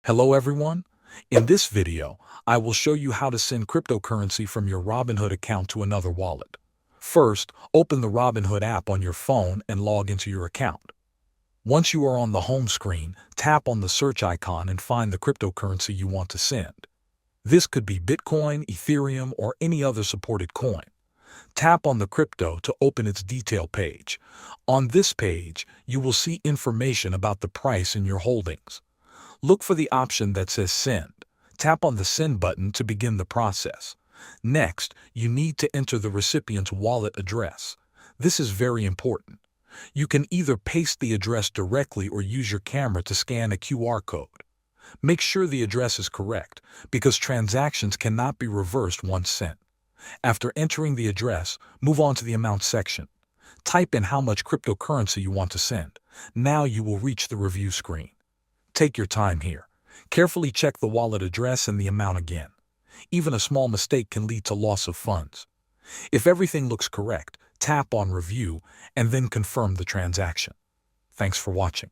Hello everyone. In this video, I will show you how to send cryptocurrency from your Robinhood account to another wallet. First, open the Robinhood app on your phone and log into your account. Once you are on the home screen, tap on the search icon and find the cryptocurrency you want to send. This could be Bitcoin, Ethereum, or any other supported coin. Tap on the crypto to open its detail page. On this page, you will see information about the price in your holdings. Look for the option that says Send. Tap on the Send button to begin the process. Next, you need to enter the recipient's wallet address. This is very important. You can either paste the address directly or use your camera to scan a QR code. Make sure the address is correct, because transactions cannot be reversed once sent. After entering the address, move on to the Amount section. Type in how much cryptocurrency you want to send. Now you will reach the review screen. Take your time here. Carefully check the wallet address and the amount again. Even a small mistake can lead to loss of funds. If everything looks correct, tap on Review and then confirm the transaction. Thanks for watching.